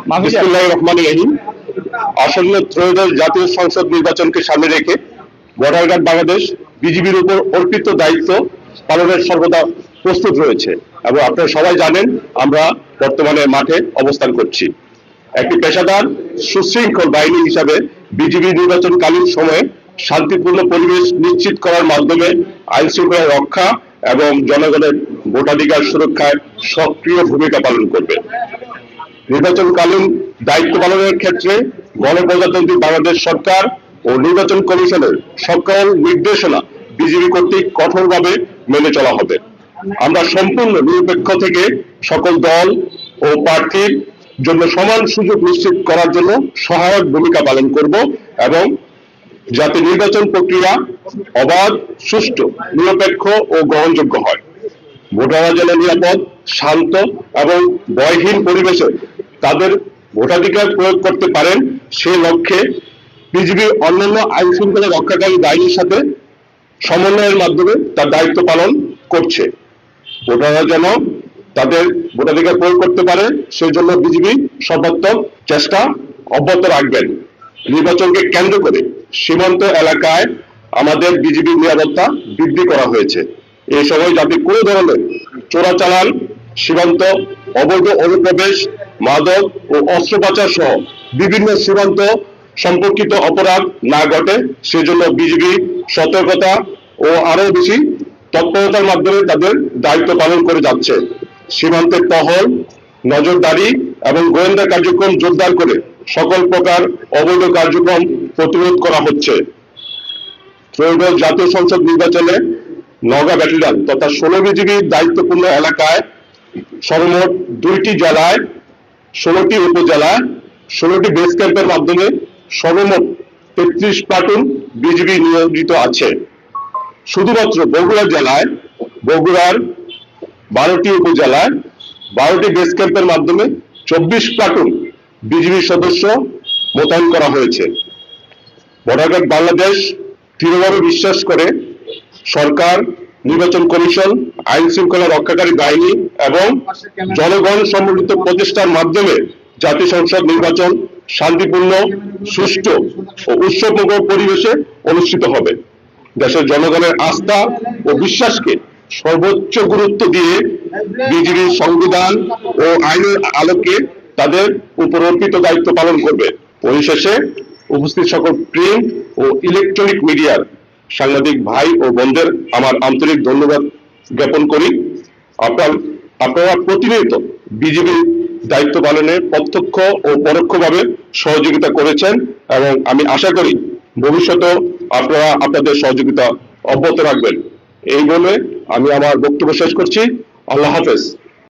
বিসমিল্লাহির রহমানির রহিম। আসন্ন ত্রয়োদশ জাতীয় সংসদ নির্বাচনকে সামনে রেখে বর্ডার গার্ড বাংলাদেশ বিজিবির উপর অর্পিত দায়িত্ব পালনের সর্বদা প্রস্তুত রয়েছে এবং আপনারা সবাই জানেন আমরা বর্তমানে মাঠে অবস্থান করছি। একটি পেশাদার সুশৃঙ্খল বাহিনী হিসাবে বিজিবি নির্বাচনকালীন সময়ে শান্তিপূর্ণ পরিবেশ নিশ্চিত করার মাধ্যমে আইন শৃঙ্খলা রক্ষা এবং জনগণের ভোটাধিকার সুরক্ষায় সক্রিয় ভূমিকা পালন করবে। নির্বাচনকালীন দায়িত্ব পালনের ক্ষেত্রে গণপ্রজাতন্ত্রী বাংলাদেশ সরকার ও নির্বাচন কমিশনের সকল নির্দেশনা বিজিবি কর্তৃক কঠোরভাবে মেনে চলা হবে। আমরা সম্পূর্ণ নিরপেক্ষ থেকে সকল দল ও প্রার্থীর জন্য সমান সুযোগ নিশ্চিত করার জন্য সহায়ক ভূমিকা পালন করব এবং যাতে নির্বাচন প্রক্রিয়া অবাধ, সুষ্ঠু, নিরপেক্ষ ও গ্রহণযোগ্য হয়। ভোটাররা যেন নিরাপদ, শান্ত এবং ভয়হীন পরিবেশে তাদের ভোটাধিকার প্রয়োগ করতে পারেন সেই লক্ষ্যে বিজিবি অন্যান্য আইন শৃঙ্খলা রক্ষাকারী বাহিনীর সাথে সমন্বয়ের মাধ্যমে তার দায়িত্ব পালন করছে। ভোটাররা যেন তাদের ভোটাধিকার প্রয়োগ করতে পারে সেই জন্য বিজিবি সর্বাত্মক চেষ্টা অব্যাহত রাখবেন। নির্বাচনকে কেন্দ্র করে সীমান্ত এলাকায় আমাদের বিজিবি নিরাপত্তা বৃদ্ধি করা হয়েছে। এই সময় যাতে কোনো ধরনের চোরাচালান, সীমান্ত অবৈধ অনুপ্রবেশ, মাদক ও অস্ত্র পাচার সহ বিভিন্ন সীমান্ত সম্পর্কিত অপরাধ না ঘটে সেজন্য বিজিবি সতর্কতা ও আরো বেশি তৎপরতার মাধ্যমে তাদের দায়িত্ব পালন করে যাচ্ছে। সীমান্তের টহল, নজরদারি এবং গোয়েন্দা কার্যক্রম জোরদার করে সকল প্রকার অবৈধ কার্যক্রম প্রতিরোধ করা হচ্ছে। ত্রয়োদশ জাতীয় সংসদ নির্বাচনে নওগাঁ ব্যাটালিয়ন তথা 16 বিজিবির দায়িত্বপূর্ণ এলাকায় সর্বমোট 2টি জেলায়, 16টি উপজেলায়, 16টি বেস ক্যাম্পের মাধ্যমে সর্বমোট 33 প্লাটুন বিজিবি নিয়োজিত আছে। শুধুমাত্র বগুড়া জেলায় বগুড়ার 12টি উপজেলায় 12টি বেস ক্যাম্পের মাধ্যমে 24 প্লাটুন বিজিবি সদস্য মোতায়েন করা হয়েছে। বর্ডার গার্ড বাংলাদেশ দৃঢ়ভাবে বিশ্বাস করে সরকার, নির্বাচন কমিশন, আইন শৃঙ্খলা রক্ষাকারী বাহিনী এবং জনগণ সম্মিলিত প্রচেষ্টার মাধ্যমে জাতীয় সংসদ নির্বাচন শান্তিপূর্ণ, সুষ্ঠু ও উৎসবমুখর পরিবেশে অনুষ্ঠিত হবে। দেশের জনগণের আস্থা ও বিশ্বাসকে সর্বোচ্চ গুরুত্ব দিয়ে বিজিবি সংবিধান ও আইনের আলোকে তাদের উপর অর্পিত দায়িত্ব পালন করবে। পরিশেষে উপস্থিত সকল প্রিন্ট ও ইলেকট্রনিক মিডিয়ার সাংবাদিক ভাই ও বোনদের আমার আন্তরিক ধন্যবাদ জ্ঞাপন করি। আপনারা প্রতিনিয়ত বিজিবির দায়িত্ব পালনে প্রত্যক্ষ ও পরোক্ষভাবে সহযোগিতা করেছেন এবং আমি আশা করি ভবিষ্যতেও আপনারা আপনাদের সহযোগিতা অব্যাহত রাখবেন। এই বলে আমি আমার বক্তব্য শেষ করছি। আল্লাহ হাফেজ।